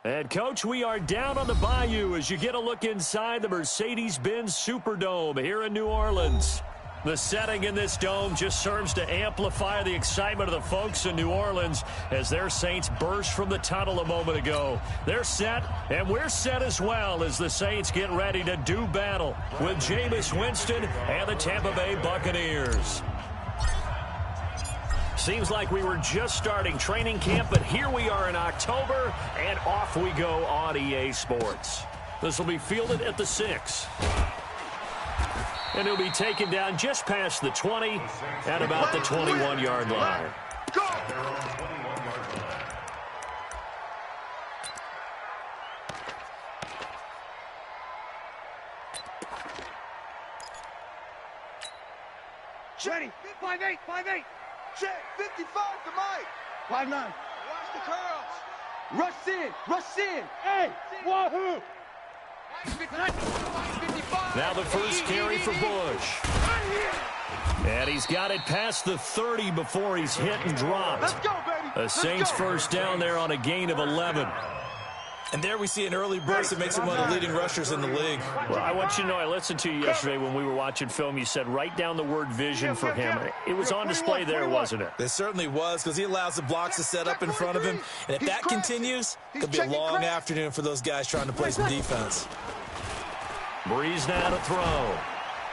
And, Coach, we are down on the bayou as you get a look inside the Mercedes-Benz Superdome here in New Orleans. The setting in this dome just serves to amplify the excitement of the folks in New Orleans as their Saints burst from the tunnel a moment ago. They're set, and we're set as well as the Saints get ready to do battle with Jameis Winston and the Tampa Bay Buccaneers. Seems like we were just starting training camp, but here we are in October, and off we go on EA Sports. This will be fielded at the 6. And it'll be taken down just past the 20 at about the 21-yard line. Go! Ready. 5-8, 5-8. Check. 55 to Mike. 5-9. Watch the curls. Rush in. Rush in. Hey. Wahoo. Now the first carry for Bush. And he's got it past the 30 before he's hit and dropped. Let's go, baby. The Saints first down there on a gain of 11. And there we see an early burst that makes him one of the leading rushers in the league. Well, I want you to know, I listened to you yesterday when we were watching film. You said write down the word vision for him. It was on display there, wasn't it? It certainly was, because he allows the blocks to set up in front of him. And if that continues, it could be a long afternoon for those guys trying to play some defense. Breeze now to throw.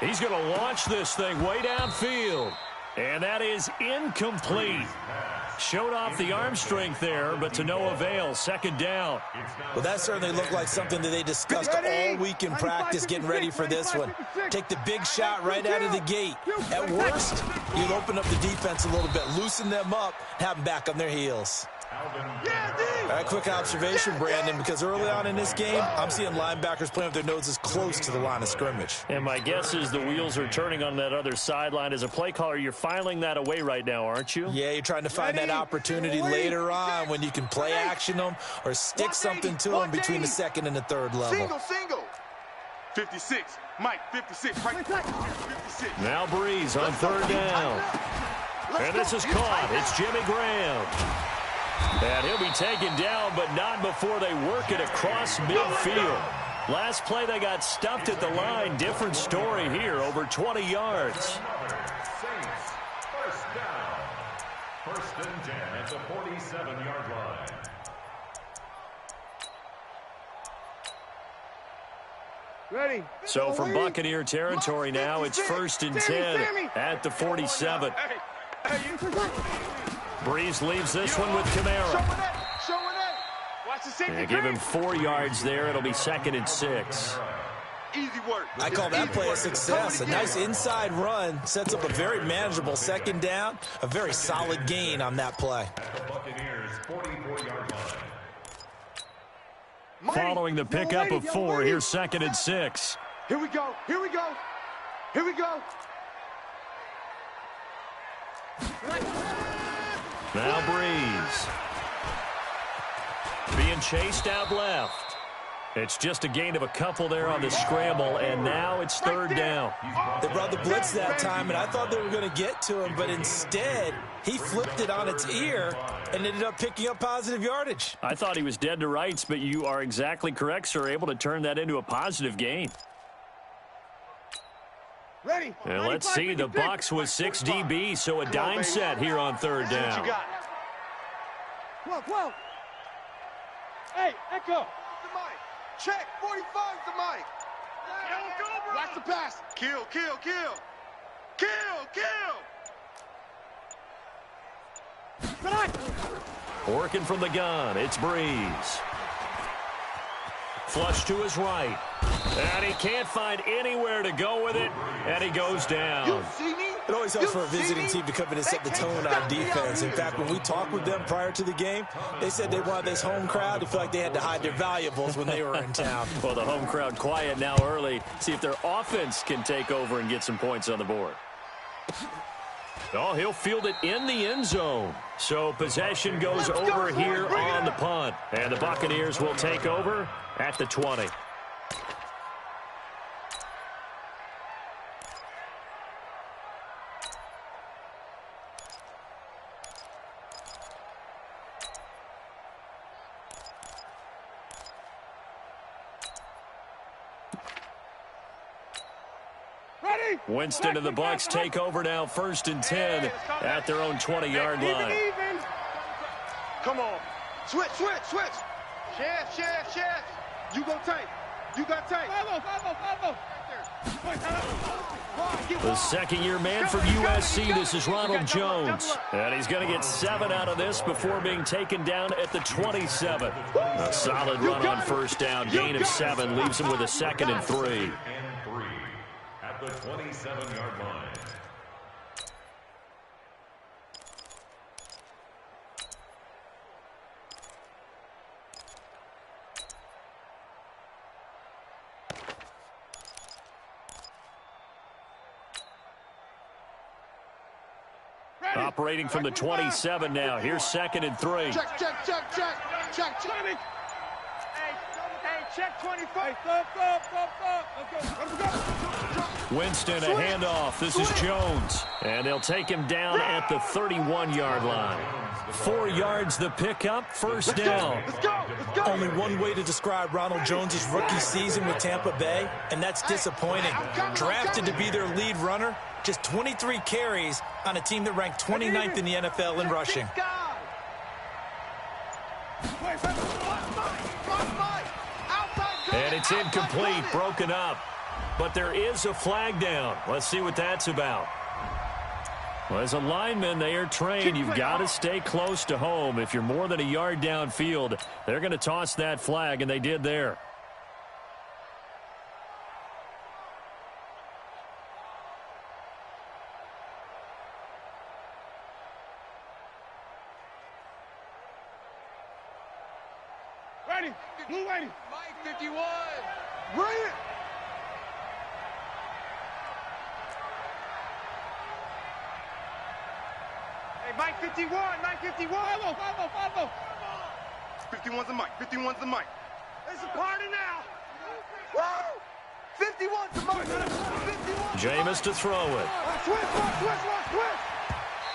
He's going to launch this thing way downfield. And that is incomplete. Showed off the arm strength there, but to no avail. Second down. Well, that certainly looked like something that they discussed all week in practice, getting ready for this one. Take the big shot right out of the gate. At worst, you'd open up the defense a little bit, loosen them up, have them back on their heels. All right, quick observation, Brandon, because early on in this game, I'm seeing linebackers playing with their noses close to the line of scrimmage. And my guess is the wheels are turning on that other sideline. As a play caller, you're filing that away right now, aren't you? Yeah, you're trying to find that opportunity later on when you can play action them or stick something to them between the second and the third level. Single. 56. Mike, 56. Right. 56. Now Breeze on third down. And this is caught. It's Jimmy Graham. And he'll be taken down, but not before they work it across midfield. Last play, they got stuffed at the line. Different story here, over 20 yards. Saints, first down. First and 10 at the 47-yard line. Ready. So from Buccaneer territory now, it's first and 10 at the 47. Breeze leaves this one with Kamara. Watch the safety. They give him 4 yards there. It'll be second and 6. Easy work. I call that play a success. A nice inside run sets up a very manageable second down. A very solid gain on that play. Buccaneers 44-yard line. Following the pickup of 4, here's second and 6. Here we go. Here we go. Here we go. Now Breeze. Being chased out left. It's just a gain of a couple there on the scramble, and now it's third down. They brought the blitz that time, and I thought they were going to get to him, but instead, he flipped it on its ear and ended up picking up positive yardage. I thought he was dead to rights, but you are exactly correct, sir. Able to turn that into a positive gain. Ready. And let's see, the Bucs with 6 DB, so a dime set here on third down. Whoa. Hey, Echo. Check. 45 to Mike. Watch the pass. Kill. Working from the gun, it's Breeze. Flush to his right. And he can't find anywhere to go with it, and he goes down. You see me? It always helps for a visiting team to come in and set the tone on defense. In fact, when we talked with them prior to the game, they said they wanted this home crowd to feel like they had to hide their valuables when they were in town. Well, the home crowd quiet now early. See if their offense can take over and get some points on the board. Oh, he'll field it in the end zone. So possession goes over here on the punt. And the Buccaneers will take over at the 20. Winston and the Bucs take over now, 1st and 10 at their own 20-yard line. Come on. Switch. Chef. You go tight. You got tight. The second-year man from USC, this is Ronald Jones. And he's going to get 7 out of this before being taken down at the 27. A solid run on 1st down. Gain of 7 leaves him with a 2nd and 3. At the 27-yard line. Operating from the 27 now. Here's 2nd and 3. Check. Hey, check 25. Winston, a handoff. This is Jones. And they'll take him down at the 31-yard line. 4 yards the pickup, 1st down. Let's go. Only one way to describe Ronald Jones' rookie season with Tampa Bay, and that's disappointing. Drafted to be their lead runner, just 23 carries on a team that ranked 29th in the NFL in rushing. And it's incomplete, broken up. But there is a flag down. Let's see what that's about. Well, as a lineman, they are trained. You've got to stay close to home. If you're more than a yard downfield, they're going to toss that flag, and they did there. Ready. Blue ready. Mike 51. Bring it. Hey, Mike 51. Mike 51. Follow. 51's the Mike. 51's the Mike. It's a party now. Woo! 51's the Mike. 51. Jameis to throw it. Switch.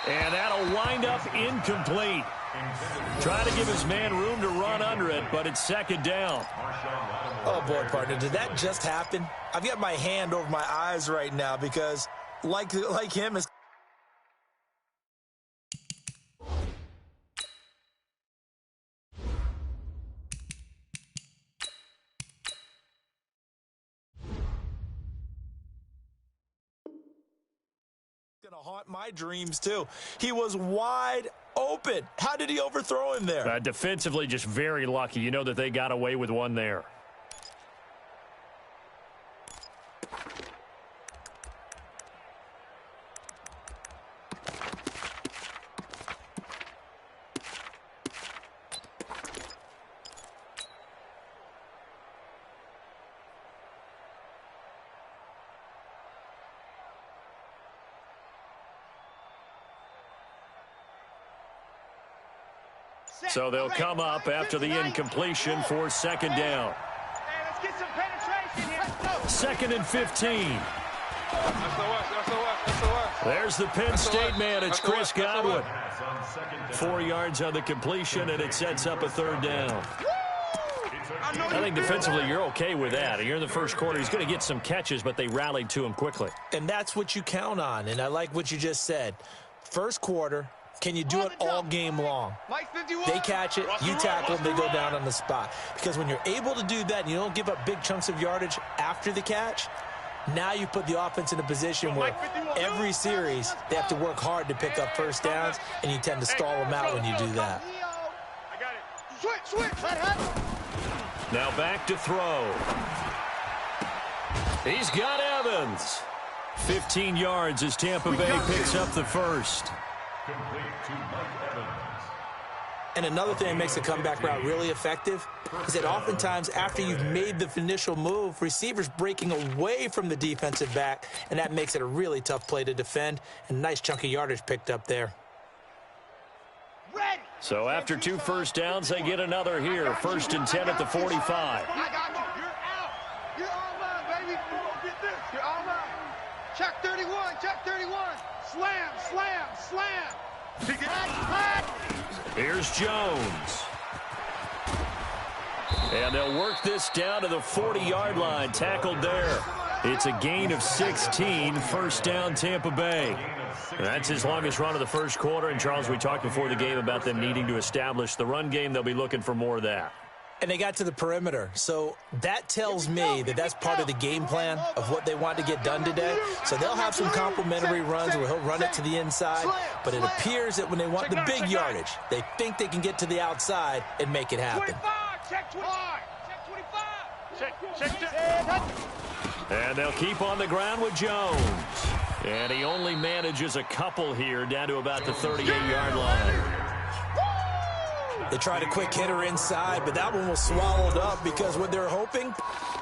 And that'll wind up incomplete. Try to give his man room to run under it, but it's 2nd down. Oh, boy, partner, did that just happen? I've got my hand over my eyes right now because, like him, is going to haunt my dreams, too. He was wide open. How did he overthrow him there? Defensively, just very lucky. You know that they got away with one there. So they'll come up after the incompletion for 2nd down. Hey, let's get some penetration here. 2nd and 15. There's the Penn State man. It's Chris Godwin. 4 yards on the completion, and it sets up a 3rd down. I think defensively you're okay with that. You're in the 1st quarter. He's going to get some catches, but they rallied to him quickly. And that's what you count on, and I like what you just said. 1st quarter, can you do it all game long? They catch it, you tackle them, they go down on the spot. Because when you're able to do that and you don't give up big chunks of yardage after the catch, now you put the offense in a position where every series they have to work hard to pick up 1st downs, and you tend to stall them out when you do that. I got it. Switch. Now back to throw. He's got Evans. 15 yards as Tampa Bay picks up the 1st. Complete to Mike Evans. And another thing that makes the comeback route really effective is that oftentimes after you've made the initial move, receivers breaking away from the defensive back, and that makes it a really tough play to defend, and nice chunk of yardage picked up there. So after 2 first downs, they get another here. 1st and 10 at the 45. I got you. You're out. You're all mine, baby. Get this. You're all mine. Check 31. Check 31. Slam. Here's Jones. And they'll work this down to the 40-yard line. Tackled there. It's a gain of 16, first down Tampa Bay. That's his longest run of the first quarter. And, Charles, we talked before the game about them needing to establish the run game. They'll be looking for more of that. And they got to the perimeter. So that tells me that that's part of the game plan of what they want to get done today. So they'll have some complimentary runs where he'll run it to the inside. But it appears that when they want the big yardage, they think they can get to the outside and make it happen. Check 25. Check 25. Check. And they'll keep on the ground with Jones. And he only manages a couple here down to about the 38-yard line. They tried a quick hitter inside, but that one was swallowed up because what they're hoping,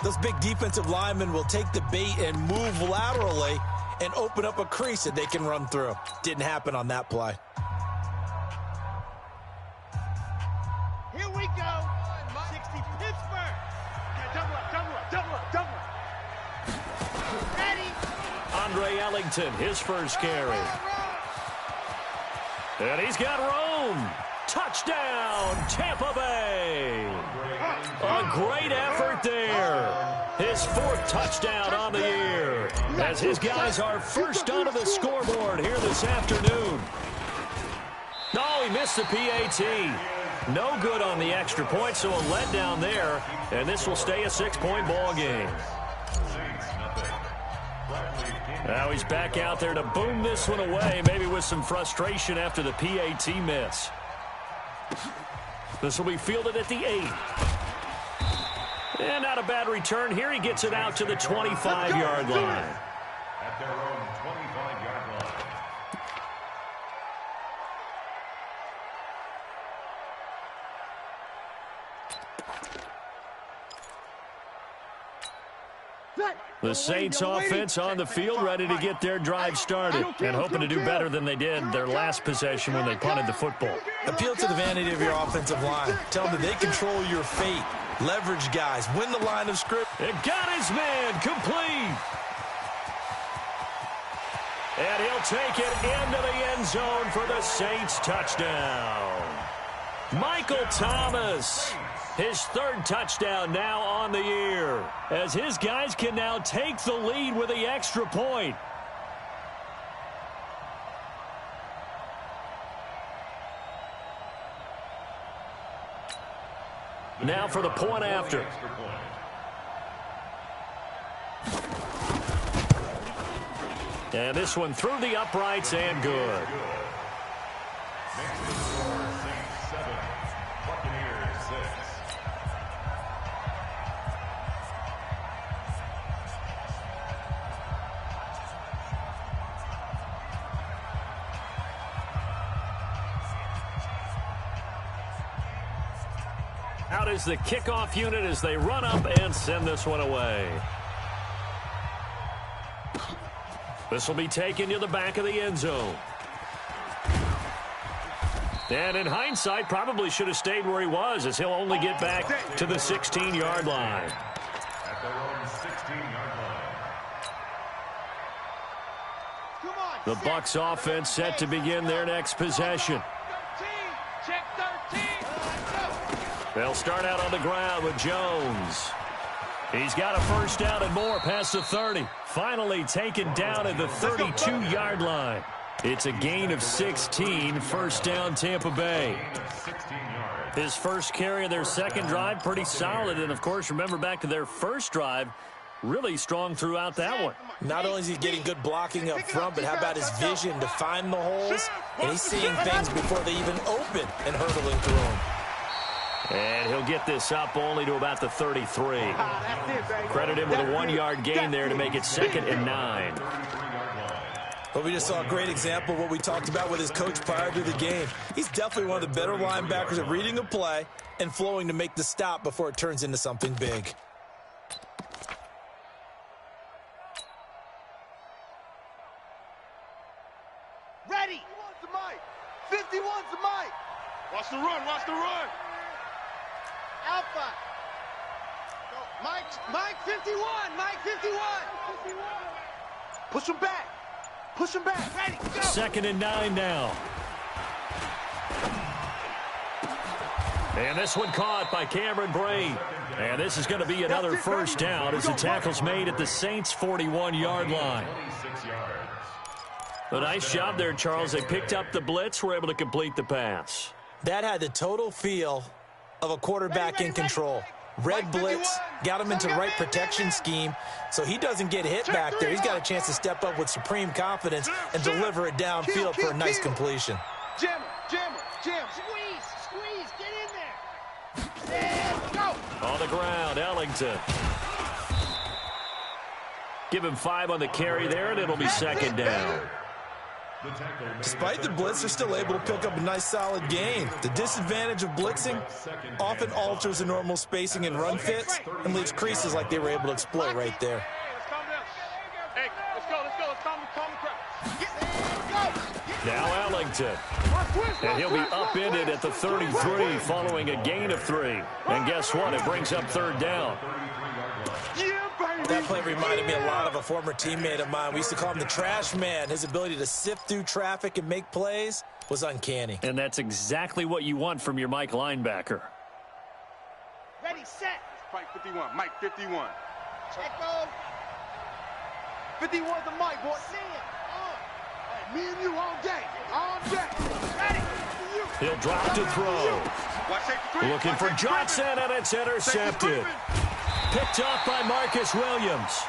those big defensive linemen will take the bait and move laterally and open up a crease that they can run through. Didn't happen on that play. Here we go. 60 Pittsburgh. Double up. Ready. Andre Ellington, his first carry. And he's got room. Touchdown, Tampa Bay. A great effort there. His fourth touchdown on the year, as his guys are first onto the scoreboard here this afternoon. Oh, he missed the PAT. No good on the extra point, so a letdown there, and this will stay a 6-point ball game. Now he's back out there to boom this one away, maybe with some frustration after the PAT miss. This will be fielded at the 8. And not a bad return here. He gets it out to the 25-yard line. At their own 25-yard line. The Saints offense on the field, ready to get their drive started and hoping to do better than they did their last possession when they punted the football. Appeal to the vanity of your offensive line. Tell them that they control your fate. Leverage guys. Win the line of script. It got his man complete. And he'll take it into the end zone for the Saints touchdown. Michael Thomas, his third touchdown now on the year, as his guys can now take the lead with the extra point. Now for the point after. And this one through the uprights and good. Saints 7, Buccaneers 6. Out is the kickoff unit as they run up and send this one away. This will be taken to the back of the end zone. And in hindsight, probably should have stayed where he was, as he'll only get back to the 16-yard line. At their own 16-yard line. The Bucs offense set to begin their next possession. Check 13. They'll start out on the ground with Jones. He's got a first down and more past the 30. Finally taken down at the 32-yard line. It's a gain of 16, first down Tampa Bay. 16 yards. His first carry of their second drive, pretty solid. And, of course, remember back to their first drive, really strong throughout that one. Not only is he getting good blocking up front, but how about his vision to find the holes? And he's seeing things before they even open and hurtling through them. And he'll get this up only to about the 33. Credit him with a 1-yard gain there to make it 2nd and 9. But we just saw a great example of what we talked about with his coach prior to the game. He's definitely one of the better linebackers at reading a play and flowing to make the stop before it turns into something big. Ready. 51's the mic. Watch the run. Alpha. Mike 51. Mike 51. Push him back. Ready, go. 2nd and 9 now. And this one caught by Cameron Brate. And this is going to be another first down as the tackle's made at the Saints' 41-yard line. A nice job there, Charles. They picked up the blitz, were able to complete the pass. That had the total feel of a quarterback in control. Red blitz, got him into the right protection scheme, so he doesn't get hit back there. He's got a chance to step up with supreme confidence and deliver it downfield for a nice completion. Jam, squeeze, get in there. And go. On the ground, Ellington. Give him 5 on the carry there, and it'll be second down. Despite the blitz, they're still able to pick up a nice, solid gain. The disadvantage of blitzing often alters the normal spacing and run fits and leaves creases like they were able to exploit right there. Hey, let's go. Let's calm the crowd. Now Ellington. And he'll be upended at the 33 following a gain of 3. And guess what? It brings up third down. That play reminded me a lot of a former teammate of mine. We used to call him the trash man. His ability to sift through traffic and make plays was uncanny. And that's exactly what you want from your Mike linebacker. Ready, set. Mike 51. Mike 51. Check go. 51 the Mike, boy. See it. Me and you all day. All day. Ready. He'll drop to throw. Looking for Johnson, and it's intercepted. Picked off by Marcus Williams.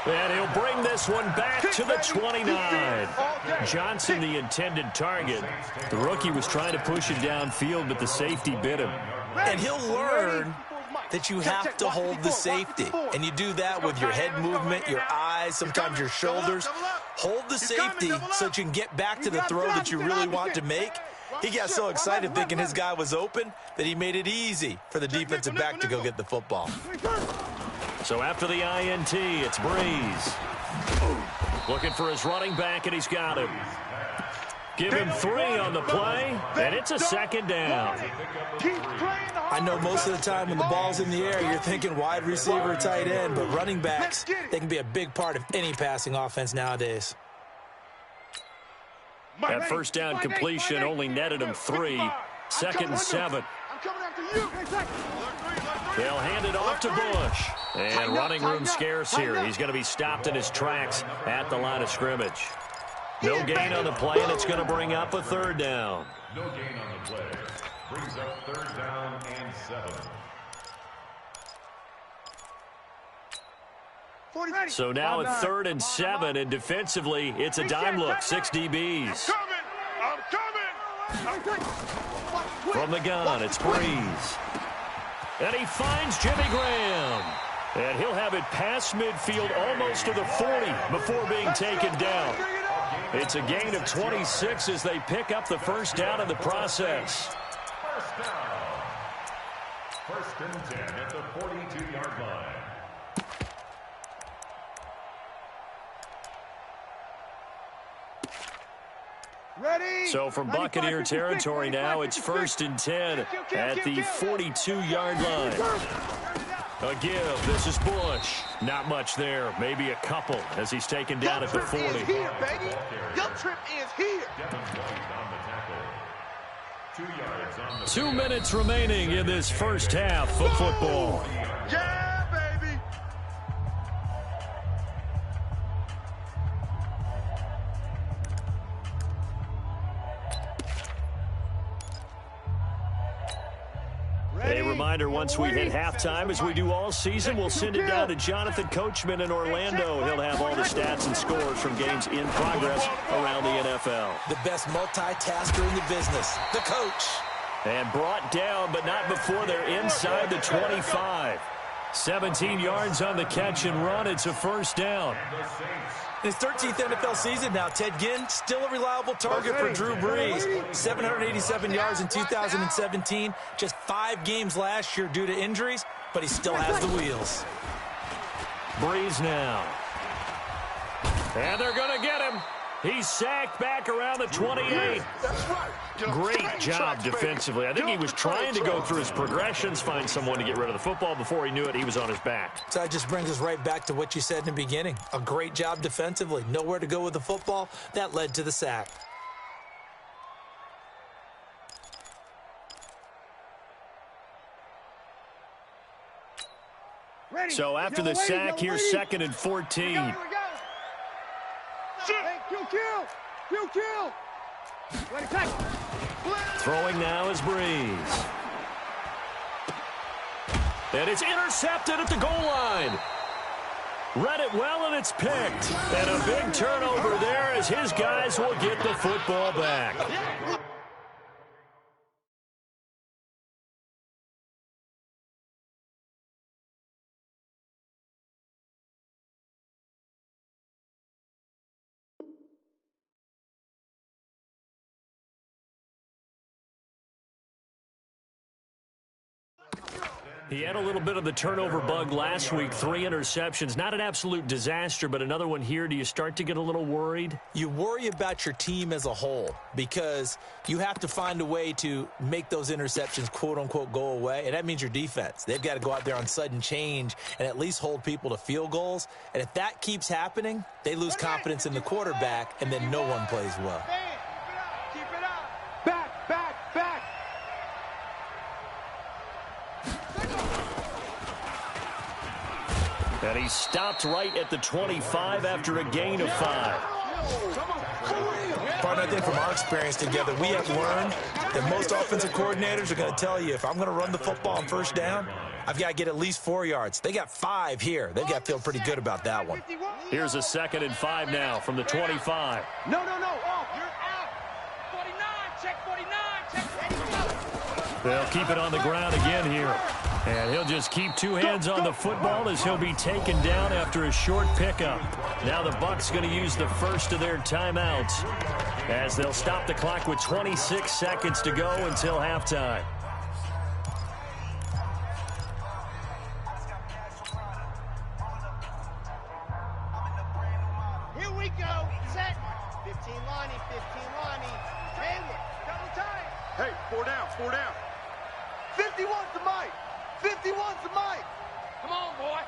And he'll bring this one back to the 29. Johnson, the intended target. The rookie was trying to push it downfield, but the safety bit him. And he'll learn that you have to hold the safety. And you do that with your head movement, your eyes, sometimes your shoulders. Hold the safety so that you can get back to the throw that you really want to make. He got so excited thinking his guy was open that he made it easy for the defensive back to go get the football. So after the INT, it's Breeze. Looking for his running back, and he's got him. Give him 3 on the play, and it's a second down. I know most of the time when the ball's in the air, you're thinking wide receiver, tight end, but running backs, they can be a big part of any passing offense nowadays. That first down completion only netted him 3. Second and 7. They'll hand it off to Bush. And running room scarce here. He's going to be stopped in his tracks at the line of scrimmage. No gain on the play, and it's going to bring up a third down. No gain on the play. Brings up third down and 7. So now it's 3rd and 7, and defensively, it's a dime look. 6 DBs. I'm coming. From the gun, it's Breeze. And he finds Jimmy Graham. And he'll have it past midfield almost to the 40 before being taken down. It's a gain of 26 as they pick up the first down in the process. First down. 1st and 10 at the 42-yard line. So from Buccaneer territory now, it's 1st and 10 at the 42-yard line. A give. This is Bush. Not much there. Maybe a couple as he's taken down at the 40. Your trip is here. 2 yards on the 2 minutes remaining in this first half of football. Yeah, baby. A reminder, once we hit halftime, as we do all season, we'll send it down to Jonathan Coachman in Orlando. He'll have all the stats and scores from games in progress around the NFL. The best multitasker in the business, the coach. And brought down, but not before they're inside the 25. 17 yards on the catch and run. It's a first down. In his 13th NFL season now, Ted Ginn still a reliable target for Drew Brees. 787 yards in 2017, just 5 games last year due to injuries, but he still has the wheels. Brees now. And they're going to get him. He's sacked back around the 28. Great job defensively. I think he was trying to go through his progressions, find someone to get rid of the football. Before he knew it, he was on his back. So that just brings us right back to what you said in the beginning. A great job defensively. Nowhere to go with the football. That led to the sack. So after the sack, here's 2nd and 14. Hey, kill. Ready, tackle. Throwing now is Breeze. And it's intercepted at the goal line. Read it well, and it's picked. And a big turnover there as his guys will get the football back. He had a little bit of the turnover bug last week, 3 interceptions. Not an absolute disaster, but another one here. Do you start to get a little worried? You worry about your team as a whole because you have to find a way to make those interceptions, quote-unquote, go away, and that means your defense. They've got to go out there on sudden change and at least hold people to field goals, and if that keeps happening, they lose confidence in the quarterback, and then no one plays well. Keep it up. Back. And he stopped right at the 25 after a gain of 5. Partner, I think from our experience together, we have learned that most offensive coordinators are going to tell you, if I'm going to run the football on first down, I've got to get at least 4 yards. They got 5 here. They've got to feel pretty good about that one. Here's a 2nd and 5 now from the 25. No. Off. You're out. 49. Check 49. Check 49. They'll keep it on the ground again here. And he'll just keep 2 hands on the football as he'll be taken down after a short pickup. Now the Bucs going to use the first of their timeouts as they'll stop the clock with 26 seconds to go until halftime. Here we go. Set. 15 Lonnie. Hayward. Double time. Hey, 4 down. 51's the mic. 51's the mic. Come on, boy.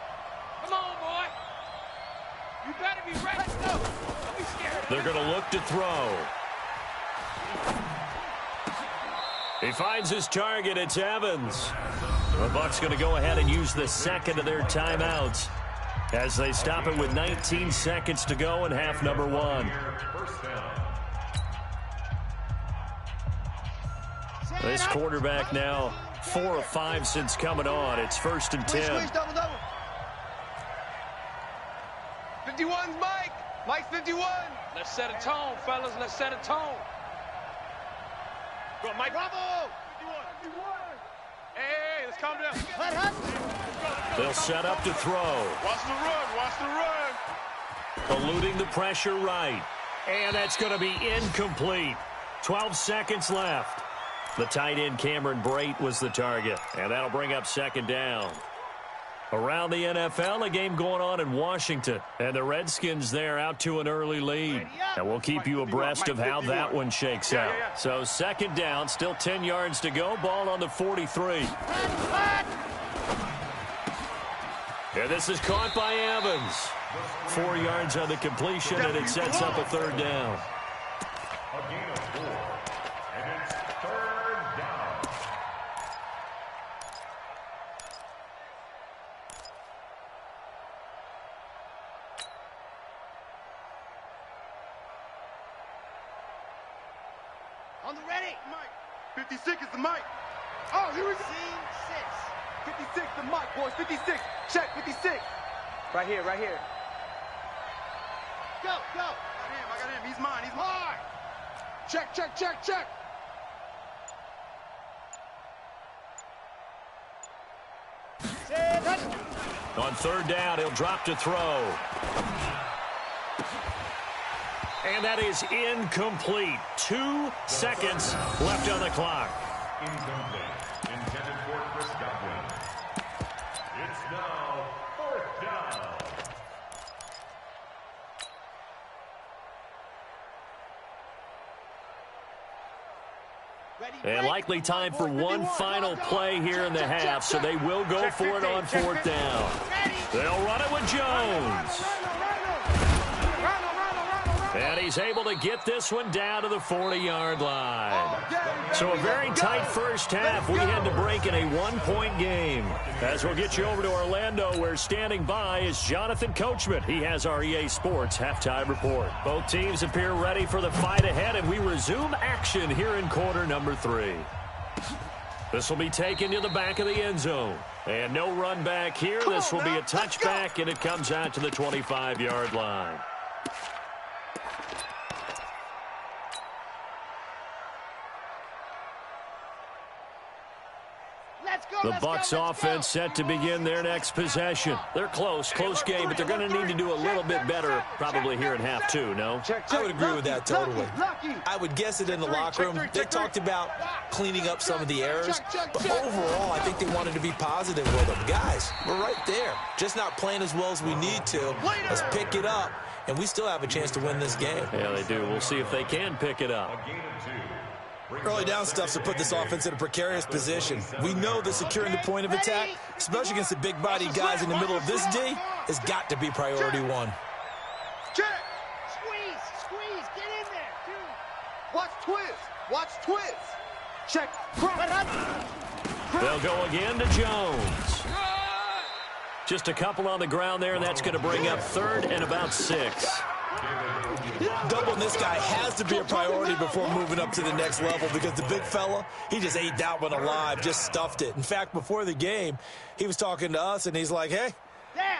You better be ready. Let's go. Don't be scared. They're going to look to throw. He finds his target. It's Evans. The Bucs going to go ahead and use the second of their timeouts as they stop it with 19 seconds to go in half number 1. This quarterback now 4 of 5 since coming on. It's 1st and 10. 51's Mike. Mike's 51. Let's set a tone, fellas. Let's set a tone. Go, Mike. Bravo. 51. Hey, let's calm down. They'll set up to throw. Watch the run. Eluding the pressure right. And that's going to be incomplete. 12 seconds left. The tight end Cameron Brate was the target, and that'll bring up 2nd down. Around the NFL, a game going on in Washington, and the Redskins there out to an early lead. And we'll keep you abreast of how that one shakes out. So 2nd down, still 10 yards to go, ball on the 43. And this is caught by Evans. 4 yards on the completion, and it sets up a 3rd down. A gain of 4. And it's 3rd down. On the ready. Mike. 56 is the mic. Oh, here we go. 56, the mic, boys. 56. Check, 56. Right here. Go. I got him. He's mine. Check. On 3rd down, he'll drop to throw. And that is incomplete. 2 seconds left on the clock. Incomplete. Intended for Chris Godwin. It's now 4th down. And likely time for one final play here in the half, so they will go for it on 4th down. They'll run it with Jones. And he he's able to get this one down to the 40-yard line. So a very tight first half. We head to break in a one-point game. As we'll get you over to Orlando, where standing by is Jonathan Coachman. He has our EA Sports halftime report. Both teams appear ready for the fight ahead, and we resume action here in quarter number 3. This will be taken to the back of the end zone. And no run back here. This will be a touchback, and it comes out to the 25-yard line. The Bucs offense set to begin their next possession. They're close game, but they're going to need to do a little bit better probably here in half 2, no? I would agree with that totally. I would guess it in the locker room. They talked about cleaning up some of the errors, but overall, I think they wanted to be positive with them. Guys, we're right there. Just not playing as well as we need to. Let's pick it up, and we still have a chance to win this game. Yeah, they do. We'll see if they can pick it up. Early down stuff's to put this offense in a precarious position. We know that securing the point of attack, especially against the big-body guys in the middle of this D, has got to be priority 1. Check. Squeeze. Get in there. 2. Watch twist. Check. They'll go again to Jones. Just a couple on the ground there, and that's going to bring up 3rd and about 6. Doubling this guy has to be a priority before moving up to the next level, because the big fella, he just ate that one alive, just stuffed it. In fact, before the game, he was talking to us, and he's like, hey,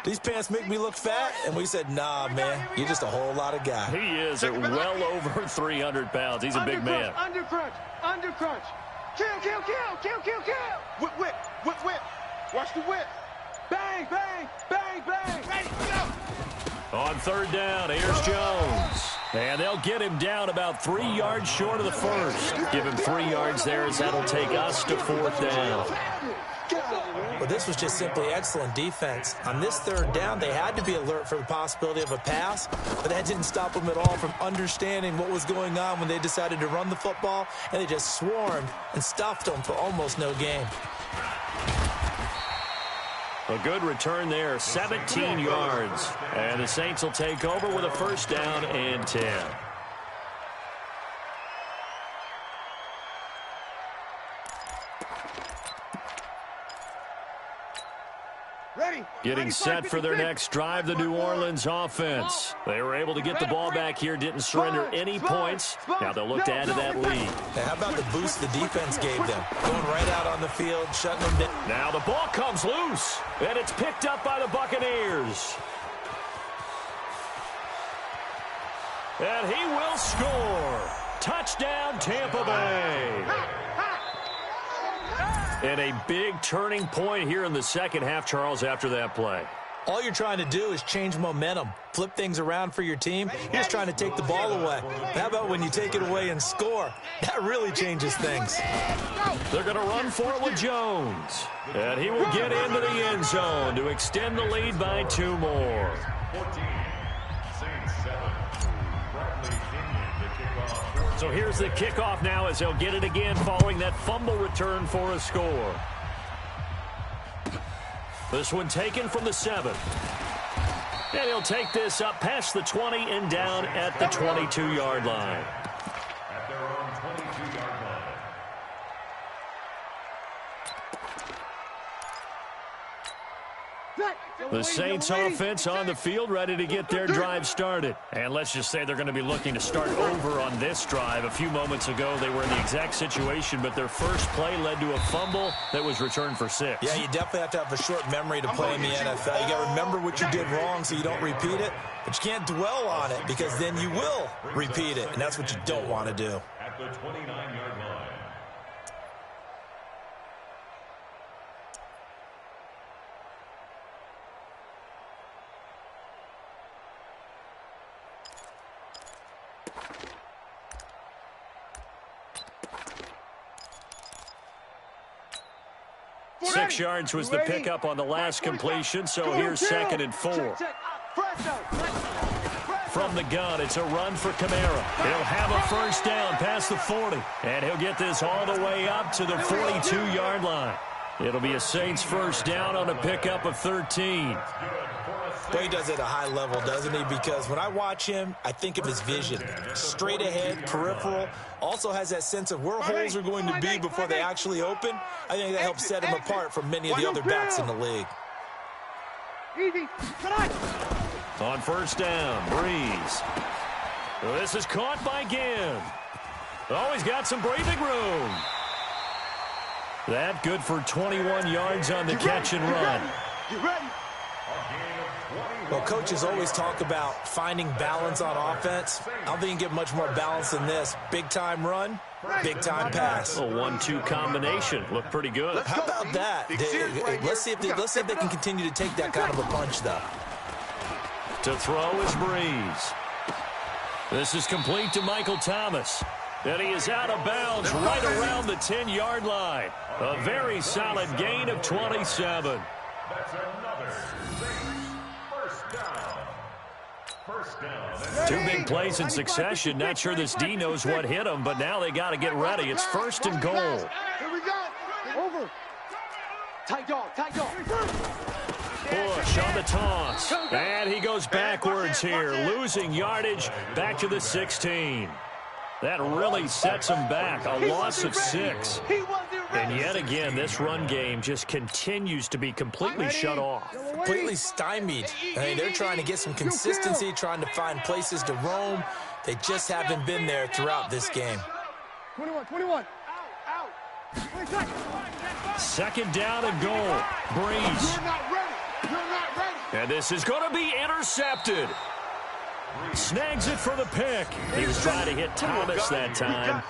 these pants make me look fat. And we said, nah, man, you're just a whole lot of guy. He is at well over 300 pounds. He's a big man. Undercrunch. Kill. Whip. Watch the whip. Bang. Ready, go. On 3rd down, here's Jones. And they'll get him down about 3 yards short of the first. Give him 3 yards there, as that'll take us to 4th down. Well, this was just simply excellent defense. On this 3rd down, they had to be alert for the possibility of a pass, but that didn't stop them at all from understanding what was going on when they decided to run the football, and they just swarmed and stuffed them for almost no gain. A good return there, 17 yards. And the Saints will take over with a 1st down and 10. Getting set for their next drive, the New Orleans offense. They were able to get the ball back here, didn't surrender any points. Now they'll look to add to that lead. Hey, how about the boost the defense gave them? Going right out on the field, shutting them down. Now the ball comes loose, and it's picked up by the Buccaneers. And he will score. Touchdown, Tampa Bay. And a big turning point here in the second half, Charles, after that play. All you're trying to do is change momentum, flip things around for your team. You're just trying to take the ball away. How about when you take it away and score? That really changes things. They're going to run for it with Jones. And he will get into the end zone to extend the lead by 2 more. 14, Saints 7. Bradley Kenyon, the kickoff. So here's the kickoff now, as they'll get it again following that fumble return for a score. This one taken from the 7. And he'll take this up past the 20 and down at the 22-yard line. At their own 22-yard line. The Saints offense on the field, ready to get their drive started. And let's just say they're going to be looking to start over on this drive. A few moments ago, they were in the exact situation, but their first play led to a fumble that was returned for 6. Yeah, you definitely have to have a short memory to play in the NFL. You got to remember what you did wrong so you don't repeat it, but you can't dwell on it because then you will repeat it, and that's what you don't want to do. At the 29-yard line. Six yards was the pickup on the last completion, so here's 2nd and 4. From the gun, it's a run for Kamara. He'll have a first down past the 40, and he'll get this all the way up to the 42-yard line. It'll be a Saints first down on a pickup of 13. Well, he does it at a high level, doesn't he? Because when I watch him, I think of his vision. Straight ahead, peripheral, also has that sense of where holes are going to be before they actually open. I think that helps set him apart from many of the other backs in the league. On first down, Breeze. This is caught by Ginn. Oh, he's got some breathing room. That good for 21 yards on the catch and run. You ready? Well, coaches always talk about finding balance on offense. I don't think you can get much more balance than this. Big-time run, big-time pass. A 1-2 combination. Looked pretty good. How about that? Let's see if they can continue to take that kind of a punch, though. To throw is Breeze. This is complete to Michael Thomas. And he is out of bounds right around the 10-yard line. A very solid gain of 27. That's another first down. Two big plays in succession. Not sure this D knows what hit him, but now they got to get ready. It's first and goal. Here we go. Over. Tight dog, tight dog. Bush on the toss. And he goes backwards here, losing yardage back to the 16. That really sets him back, a loss of 6. And yet again, this run game just continues to be completely shut off. Completely stymied. I mean, they're trying to get some consistency, trying to find places to roam. They just haven't been there throughout this game. 21. Second down and goal. Breeze. You're not ready. You're not ready. And this is going to be intercepted. Snags it for the pick. He was trying to hit Thomas that time.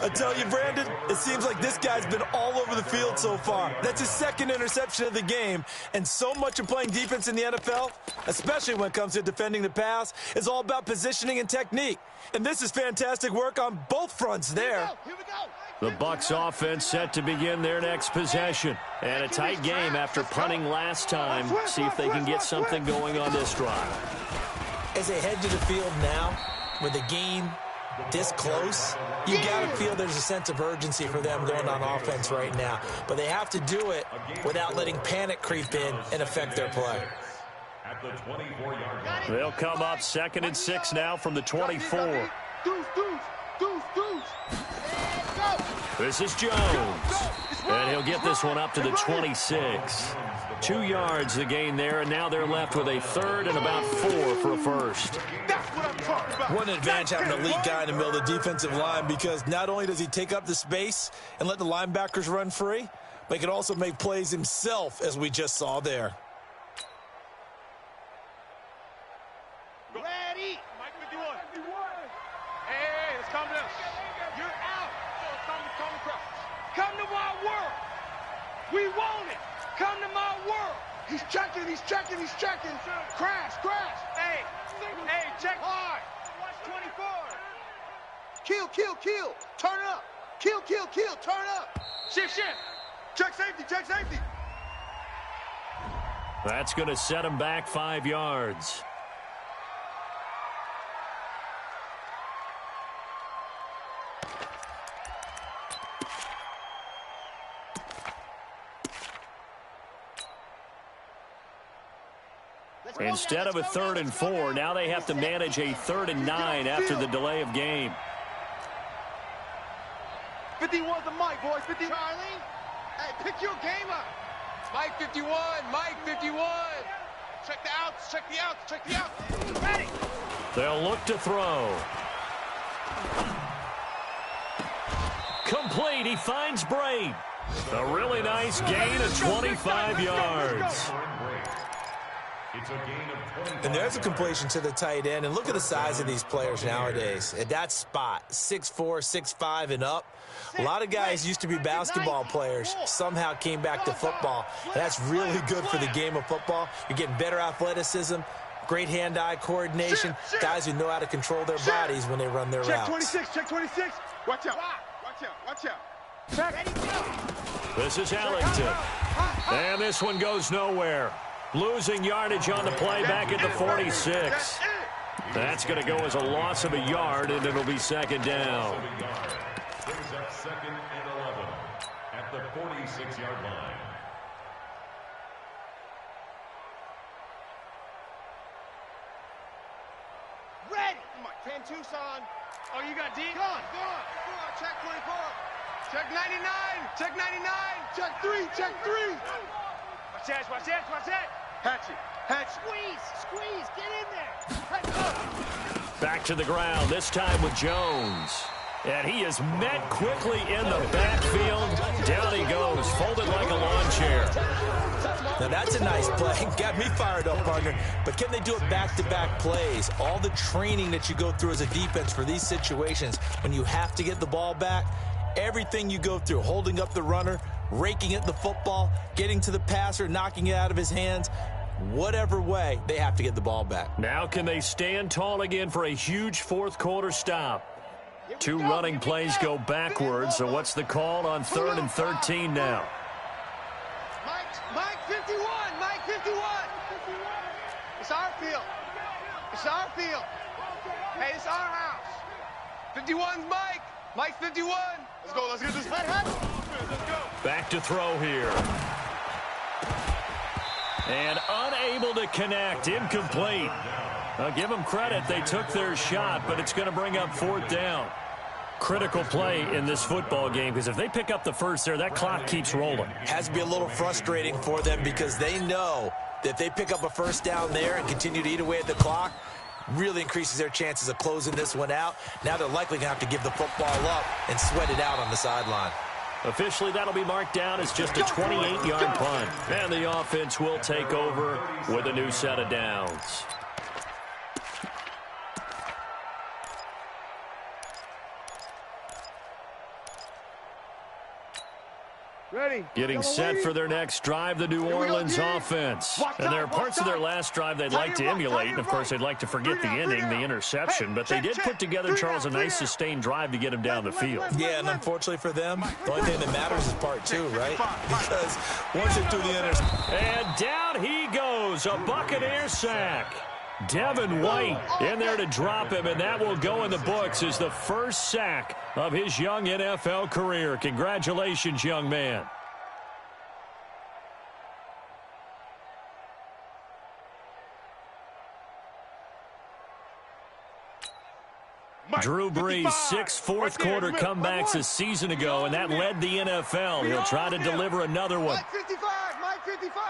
I tell you, Brandon, it seems like this guy's been all over the field so far. That's his second interception of the game. And so much of playing defense in the NFL, especially when it comes to defending the pass, is all about positioning and technique. And this is fantastic work on both fronts there. Here we go. The Bucs offense set to begin their next possession. And a tight game after punting last time. See if they can get something going on this drive. As they head to the field now, with the game this close, you got to feel there's a sense of urgency for them going on offense right now. But they have to do it without letting panic creep in and affect their play. At the 24-yard line. They'll come up 2nd and 6 now from the 24. This is Jones. And he'll get this one up to the 26. 2 yards the gain there, and now they're left with a third and about 4 for a first. What an advantage having an elite guy in the middle of the defensive line, because not only does he take up the space and let the linebackers run free, but he can also make plays himself, as we just saw there. Ready. Mike 51. Hey, let's calm down. You're out. Come to my world. We want it. Come to my world. He's checking. Crash. Hey, check hard. Watch 24. Kill. Turn up. Kill. Turn up. Shift. Check safety. That's going to set him back 5 yards. Instead of a 3rd and 4, now they have to manage a 3rd and 9 after the delay of game. 51's the mic, boys. 50. Charlie, hey, pick your game up. Mike 51. Check the outs. Ready. They'll look to throw. Complete. He finds Braid. A really nice gain of 25 yards. And there's a completion to the tight end. And look at the size of these players nowadays. At that spot, 6'4", 6'5", and up. A lot of guys used to be basketball players, somehow came back to football. And that's really good for the game of football. You're getting better athleticism, great hand-eye coordination, guys who know how to control their bodies when they run their routes. Check 26. Watch out. This is Ellington. And this one goes nowhere. Losing yardage on the play back at the 46. That's going to go as a loss of a yard, and it'll be 2nd down. at the 46-yard line. Ready. 10 Tucson. Oh, you got D? Gone. Check 24. Check 99. Check 99. Check 3. Check 3. Watch that. Hatch. Squeeze. Get in there. Hatch up. Back to the ground, this time with Jones. And he is met quickly in the backfield. Down he goes, folded like a lawn chair. Now that's a nice play. Got me fired up, partner. But can they do it back-to-back plays? All the training that you go through as a defense for these situations, when you have to get the ball back, everything you go through, holding up the runner, raking at the football, getting to the passer, knocking it out of his hands, whatever way, they have to get the ball back. Now can they stand tall again for a huge fourth quarter stop? Two running plays go backwards, so what's the call on 3rd and 13 now? Mike 51. It's our field. Hey, it's our house. 51's Mike. Mike 51. Let's get this. Let's go. Back to throw here. And unable to connect, incomplete. I'll give them credit, they took their shot, but it's going to bring up 4th down. Critical play in this football game, because if they pick up the first there, that clock keeps rolling. Has to be a little frustrating for them because they know that if they pick up a first down there and continue to eat away at the clock, really increases their chances of closing this one out. Now they're likely going to have to give the football up and sweat it out on the sideline. Officially, that'll be marked down as just a 28-yard punt. And the offense will take over with a new set of downs. Ready. Getting set for their next drive, the New Orleans offense. And there are parts of their last drive they'd like to emulate. And, of course, they'd like to forget the ending, the interception. But they did put together, Charles, a nice sustained drive to get him down the field. Yeah, and unfortunately for them, the only thing that matters is part 2, right? Because once they threw the interception. And down he goes, a Buccaneer sack. Devin White in there to drop him, and that will go in the books as the first sack of his young NFL career. Congratulations, young man. Drew Brees, 6 fourth-quarter comebacks a season ago, and that led the NFL. He'll try to deliver another one. Mike 55.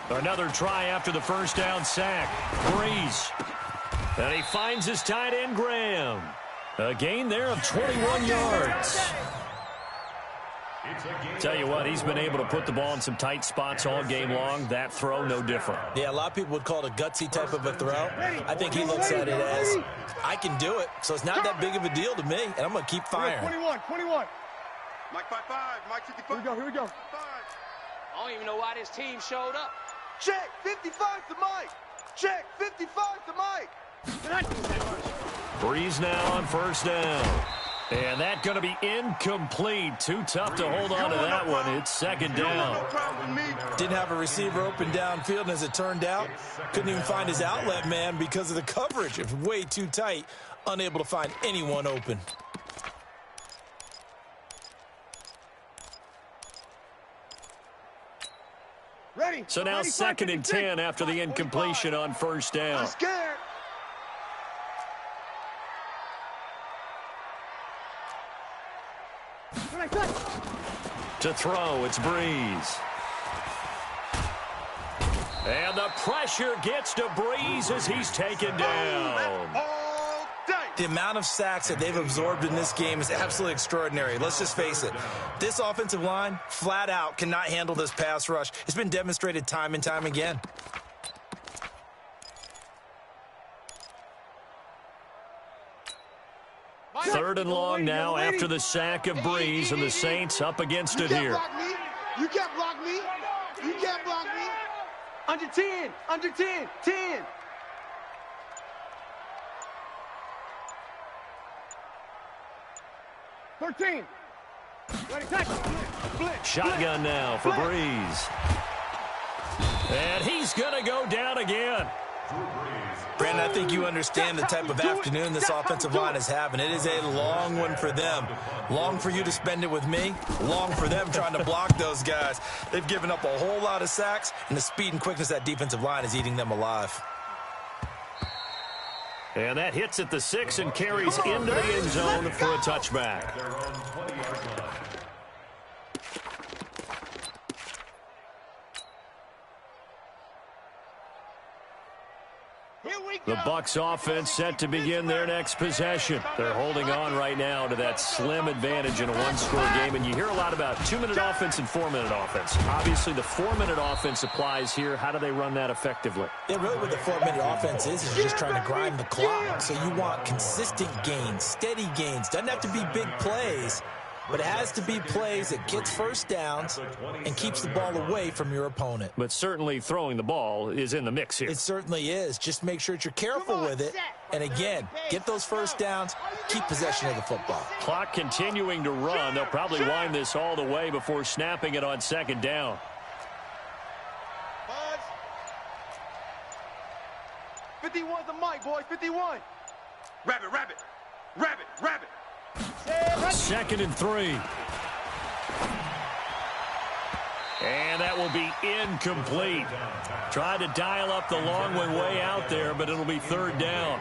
Another try after the first down sack. Brees. And he finds his tight end, Graham. A gain there of 21 yards. Tell you what, he's been able to put the ball in some tight spots all game long. That throw, no different. Yeah, a lot of people would call it a gutsy type of a throw. I think he looks at it as, I can do it, so it's not that big of a deal to me, and I'm going to keep firing. 21. Mike 55. Mike 55. Here we go. I don't even know why this team showed up. Check 55 to Mike. Check 55 to Mike. Brees now on first down. And that's going to be incomplete. Too tough to hold on to that one. It's 2nd down. Didn't have a receiver open downfield, and as it turned out, couldn't even find his outlet man because of the coverage. It was way too tight, unable to find anyone open. Ready. So now 2nd and 10 after the incompletion on first down. I'm scared. To throw, it's Brees. And the pressure gets to Brees as he's taken down. The amount of sacks that they've absorbed in this game is absolutely extraordinary. Let's just face it. This offensive line, flat out, cannot handle this pass rush. It's been demonstrated time and time again. Third and long now after the sack of Brees, and the Saints up against it here. You can't block me. You can't block me. Under 10. 10. 13. Shotgun now for Brees. And he's going to go down again. Brandon, I think you understand the type of afternoon this offensive line is having. It is a long one for them. Long for you to spend it with me. Long for them trying to block those guys. They've given up a whole lot of sacks, and the speed and quickness of that defensive line is eating them alive. And that hits at the 6 and carries into the end zone for a touchback. The Bucs offense set to begin their next possession. They're holding on right now to that slim advantage in a one-score game. And you hear a lot about 2-minute offense and 4-minute offense. Obviously, the 4-minute offense applies here. How do they run that effectively? Yeah, really what the 4-minute offense is you're just trying to grind the clock. So you want consistent gains, steady gains. Doesn't have to be big plays, but it has to be plays that gets first downs and keeps the ball away from your opponent. But certainly throwing the ball is in the mix here. It certainly is. Just make sure that you're careful with it. And again, get those first downs, keep possession of the football. Clock continuing to run. They'll probably wind this all the way before snapping it on second down. 51's the mic, boys. 51. Rabbit, rabbit. Rabbit, rabbit. 2nd and 3. And that will be incomplete. Tried to dial up the long one way out there, but it'll be 3rd down.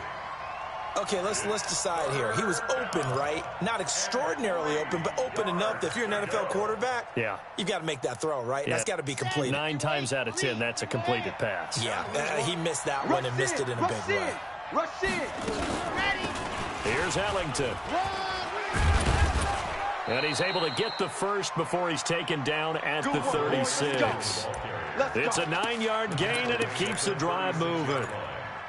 Okay, let's decide here. He was open, right? Not extraordinarily open, but open enough that if you're an NFL quarterback, yeah, you've got to make that throw, right? Yeah. That's got to be completed. 9 times out of 10, that's a completed pass. Yeah, he missed that one and missed it in a big way. Rush in. Ready. Here's Ellington. And he's able to get the first before he's taken down at the 36. It's a 9-yard gain, and it keeps the drive moving.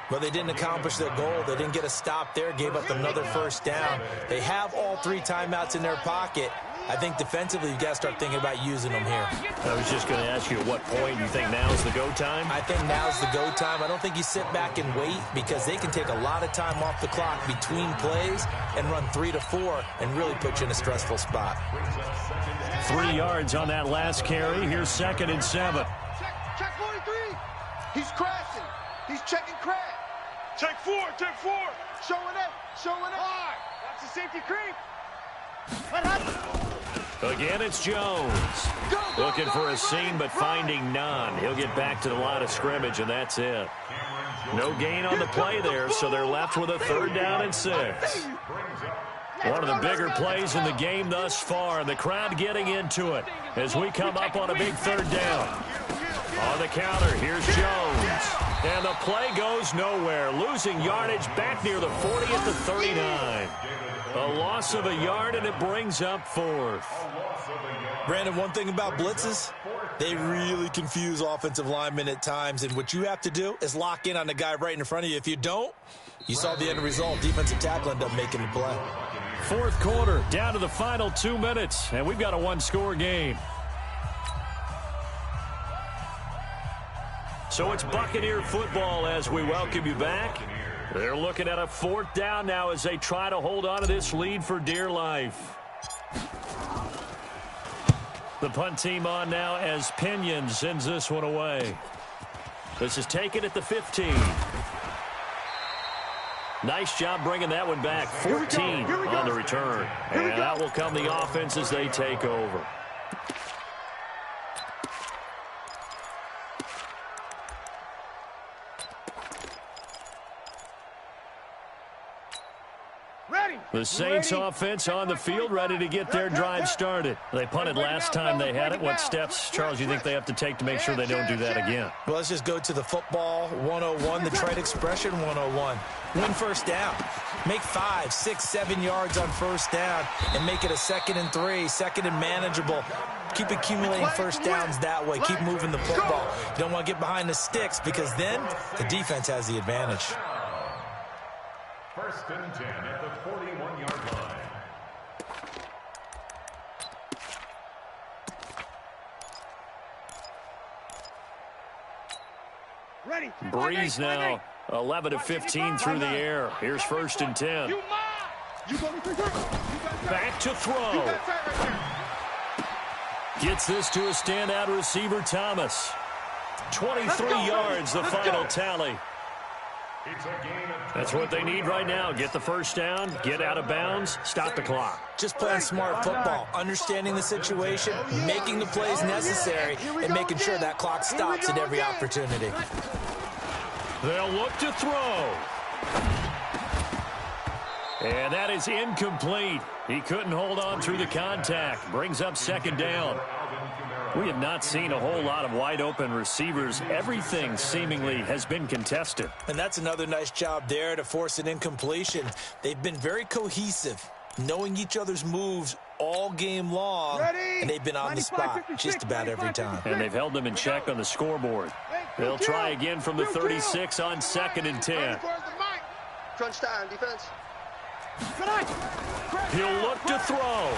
But they didn't accomplish their goal. They didn't get a stop there, gave up another first down. They have all 3 timeouts in their pocket. I think defensively you've got to start thinking about using them here. I was just going to ask you at what point you think now's the go time? I think now's the go time. I don't think you sit back and wait because they can take a lot of time off the clock between plays and run 3 to 4 and really put you in a stressful spot. 3 yards on that last carry. Here's 2nd and 7. Check 43. He's crashing. He's checking crash. Check 4, check 4. Showing up, showing up. Hard. That's a safety creep. Again, it's Jones. Looking for a seam, but finding none. He'll get back to the line of scrimmage, and that's it. No gain on the play there, so they're left with a 3rd down and 6. One of the bigger plays in the game thus far, and the crowd getting into it as we come up on a big 3rd down. On the counter, here's Jones. And the play goes nowhere. Losing yardage back near the 40 at the 39. A loss of a yard, and it brings up 4th. Brandon, one thing about blitzes, they really confuse offensive linemen at times, and what you have to do is lock in on the guy right in front of you. If you don't, you saw the end result. Defensive tackle ended up making the play. 4th quarter, down to the final 2 minutes, and we've got a 1-score game. So it's Buccaneer football as we welcome you back. They're looking at a 4th down now as they try to hold on to this lead for dear life. The punt team on now as Pinion sends this one away. This is taken at the 15. Nice job bringing that one back. 14 on the return. And out will come the offense as they take over. The Saints offense on the field, ready to get their drive started. They punted last time they had it. What steps, Charles, you think they have to take to make sure they don't do that again? Well, let's just go to the football 101, the trade expression 101. Win first down. Make 5, 6, 7 yards on first down and make it a 2nd and 3, 2nd and manageable. Keep accumulating first downs that way. Keep moving the football. You don't want to get behind the sticks because then the defense has the advantage. 1st and 10 at the 41-yard line. Ready. Breeze now, 11 of 15 through the air. Here's 1st and 10. Back to throw. Gets this to a standout receiver, Thomas. 23 yards, the final tally. It's a gain of 20. That's what they need right now. Get the first down, get out of bounds, stop the clock. Just playing smart football, understanding the situation, making the plays necessary, and making sure that clock stops at every opportunity. They'll look to throw. And that is incomplete. He couldn't hold on through the contact. Brings up second down. We have not seen a whole lot of wide-open receivers. Everything seemingly has been contested. And that's another nice job there to force an incompletion. They've been very cohesive, knowing each other's moves all game long, and they've been on the spot just about every time. And they've held them in check on the scoreboard. They'll try again from the 36 on 2nd and 10. Crunch time, defense. He'll look to throw.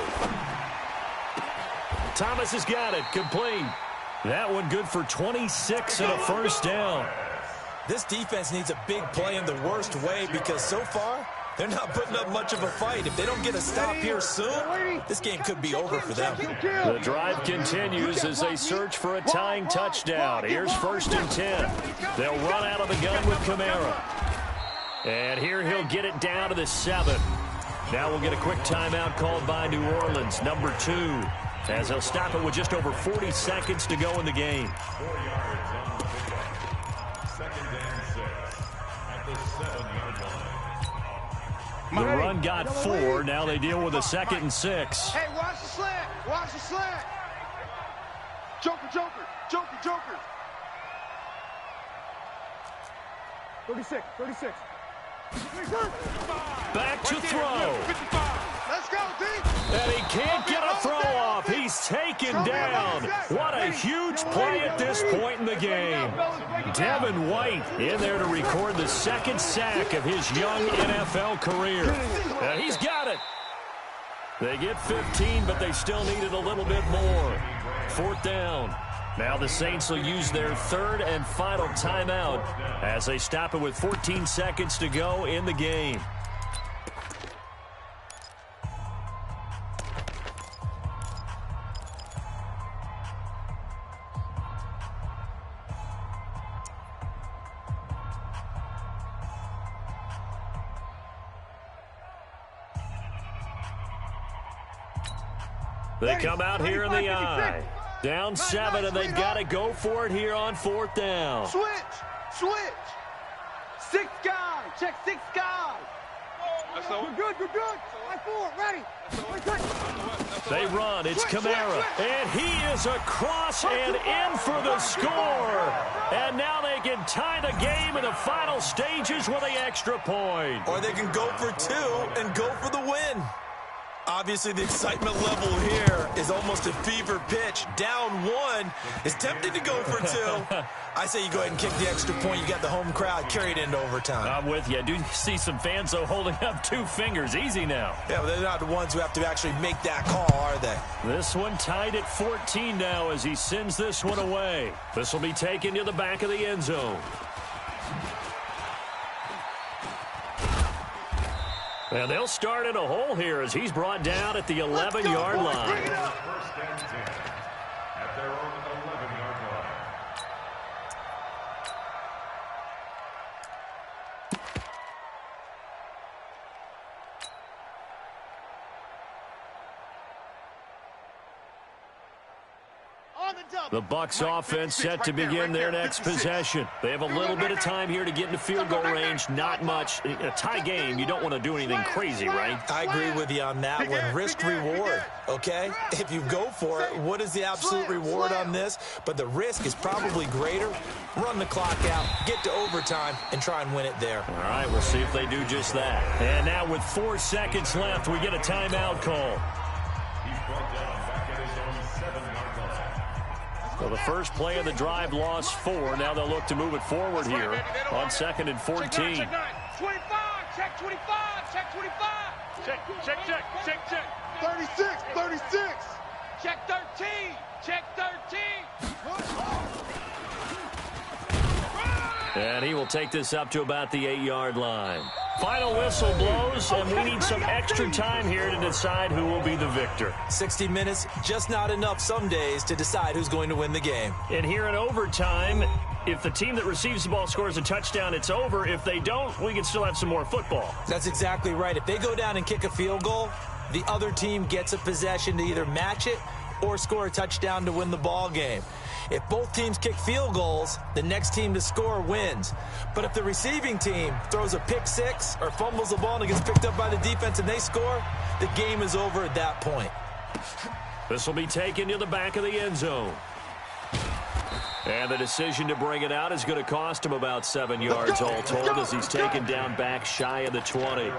Thomas has got it, complete. That one good for 26 and a first down. This defense needs a big play in the worst way because so far, they're not putting up much of a fight. If they don't get a stop here soon, this game could be over for them. The drive continues as they search for a tying touchdown. Here's 1st and 10. They'll run out of the gun with Kamara. And here he'll get it down to the 7. Now we'll get a quick timeout called by New Orleans, number 2, as they'll stop it with just over 40 seconds to go in the game. 4 yards on the pickup. 2nd and 6 at the 7-yard line. The run got 4. Now they deal with a 2nd and 6. Hey, watch the slant. Watch the slant. Joker, joker, joker, joker. 36. Back to throw. Let's go, D. And he can't get a throw off. He's taken down. What a huge play at this point in the game. Devin White in there to record the 2nd sack of his young NFL career. And he's got it. They get 15, but they still needed a little bit more. 4th down. Now the Saints will use their 3rd and final timeout as they stop it with 14 seconds to go in the game. They come out here in the eye. Down 7, and they've got to go for it here on 4th down. Switch. 6 guys. Check 6 guys. We're good. 4, ready. They run. It's Kamara. And he is across and in for the score. And now they can tie the game in the final stages with the extra point. Or they can go for 2 and go for the win. Obviously, the excitement level here is almost a fever pitch. Down 1 is tempted to go for 2. I say you go ahead and kick the extra point. You got the home crowd, carry it into overtime. I'm with you. I do see some fans, though, holding up 2 fingers. Easy now. Yeah, but they're not the ones who have to actually make that call, are they? This one tied at 14 now as he sends this one away. This will be taken to the back of the end zone. And they'll start in a hole here as he's brought down at the 11-yard line. 1st and 10 at their own 11-yard line. The Bucs offense set to begin their next possession. They have a little bit of time here to get into field goal range. Not much. In a tie game, you don't want to do anything crazy, right? I agree with you on that one. Risk-reward, okay? If you go for it, what is the absolute reward on this? But the risk is probably greater. Run the clock out, get to overtime, and try and win it there. All right, we'll see if they do just that. And now with 4 seconds left, we get a timeout call. He's brought down back at his own 7-yard line. So the first play of the drive lost 4. Now they'll look to move it forward here on 2nd and 14. Check 25, check 25, check 25. Check. 36. Check 13, check 13. And he will take this up to about the 8-yard line. Final whistle blows, and we need some extra time here to decide who will be the victor. 60 minutes, just not enough some days to decide who's going to win the game. And here in overtime, If the team that receives the ball scores a touchdown, it's over. If they don't, we can still have some more football. That's exactly right. If they go down and kick a field goal, the other team gets a possession to either match it or score a touchdown to win the ball game. If both teams kick field goals, the next team to score wins. But if the receiving team throws a pick six or fumbles the ball and it gets picked up by the defense and they score, the game is over at that point. This will be taken to the back of the end zone. And the decision to bring it out is going to cost him about 7 yards all told as he's taken down back shy of the 20.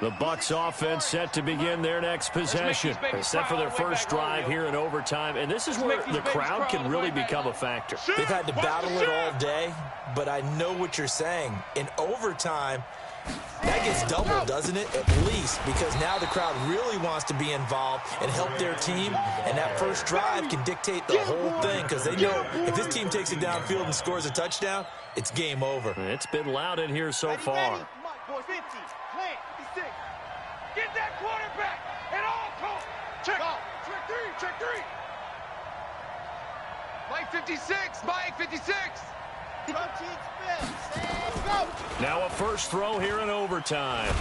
The Bucs offense set to begin their next possession. They're set for their first drive here in overtime, and this is where the crowd can really become a factor. They've had to battle it all day, but I know what you're saying. In overtime, that gets doubled, doesn't it? At least, because now the crowd really wants to be involved and help their team, and that first drive can dictate the whole thing because they know if this team takes it downfield and scores a touchdown, it's game over. It's been loud in here so far. Get that quarterback and all call. Check. Check three. Mike 56. Mike 56. Now a first throw here in overtime.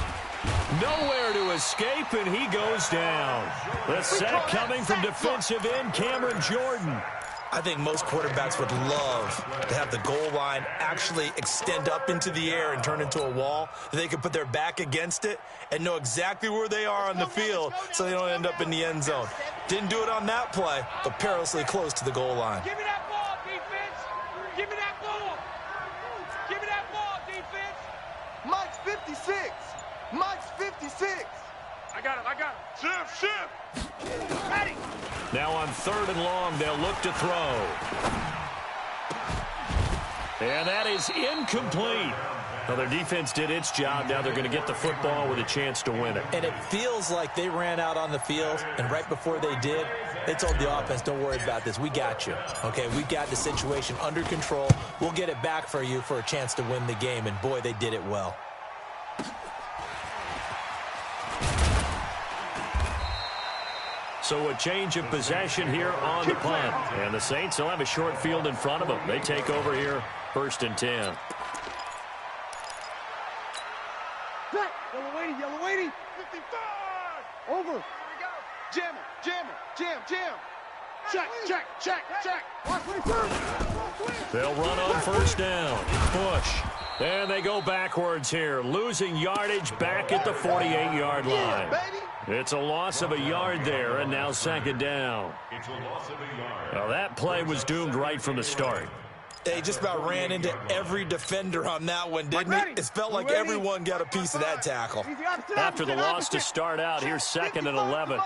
Nowhere to escape, and he goes down. The sack coming from defensive end Cameron Jordan. I think most quarterbacks would love to have the goal line actually extend up into the air and turn into a wall. They can put their back against it and know exactly where they are on the field so they don't end up in the end zone. Didn't do it on that play, but perilously close to the goal line. Give me that ball, defense. Give me that ball. Give me that ball, defense. Mike's 56. Mike's 56. I got him. Shift. Ready. Now on 3rd and long, they'll look to throw. And that is incomplete. Well, their defense did its job. Now they're going to get the football with a chance to win it. And it feels like they ran out on the field, and right before they did, they told the offense, don't worry about this. We got you. Okay, we got the situation under control. We'll get it back for you for a chance to win the game. And, boy, they did it well. So a change of possession here on the punt. And the Saints will have a short field in front of them. They take over here, 1st and 10. Yellow waiting. 55. Over. Here we go. Jam. Check. Watch what he turns. They'll run on 1st down. Push. And they go backwards here, losing yardage back at the 48-yard line. It's a loss of a yard there, and now 2nd down. It's a loss of a yard. Now that play was doomed right from the start. They just about ran into every defender on that one, didn't it? It felt like everyone got a piece of that tackle. After the loss to start out, here's 2nd and 11.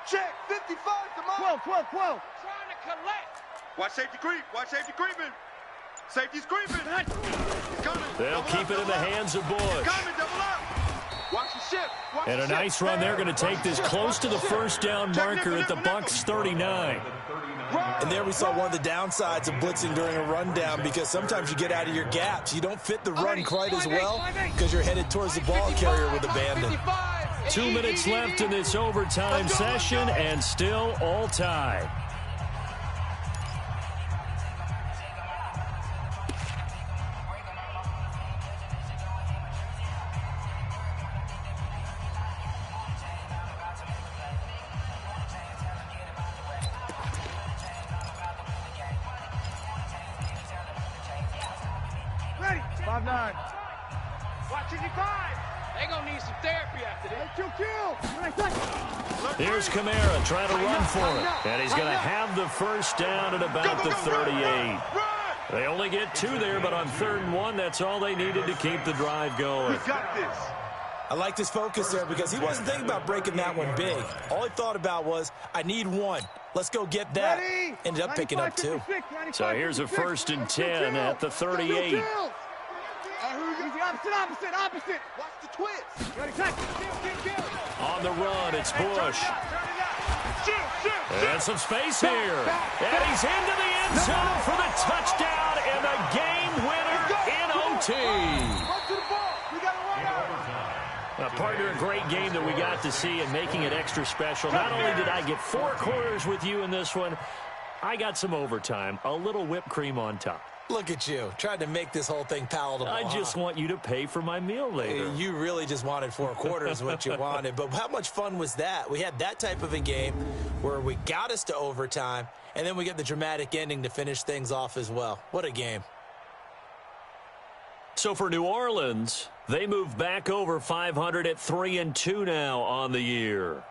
Check, 55 to Mike. 12. Trying to collect. Watch safety creeping. Safety's creeping. They'll keep it in the hands of Bush. Double up. Watch the shift. And a nice run. They're going to take this close to the 1st down marker at the Bucs 39. And there we saw one of the downsides of blitzing during a rundown because sometimes you get out of your gaps. You don't fit the run quite as well because you're headed towards the ball carrier with abandon. 2 minutes left in this overtime session and still all tied. Ready. 5-9. Watch 55. They're going to need some therapy after this. Kill. Here's Kamara trying to run for it. And he's going to have the 1st down at about the 38. They only get 2 there, but on 3rd and 1, that's all they needed to keep the drive going. We got this. I like his focus there because he wasn't thinking about breaking that one big. All he thought about was, I need 1. Let's go get that. Ended up picking up 2. So here's a 1st and 10 at the 38. Opposite. Watch the twist. On the run, it's Bush. And some space here. And he's into the end zone for the touchdown and the game winner in OT. Run to the ball. We got to run out. Partner, a great game that we got to see and making it extra special. Not only did I get 4 quarters with you in this one, I got some overtime, a little whipped cream on top. Look at you, trying to make this whole thing palatable. I just want you to pay for my meal later. You really just wanted 4 quarters what you wanted. But how much fun was that? We had that type of a game where we got us to overtime, and then we get the dramatic ending to finish things off as well. What a game. So for New Orleans, they move back over 500 at 3-2 now on the year.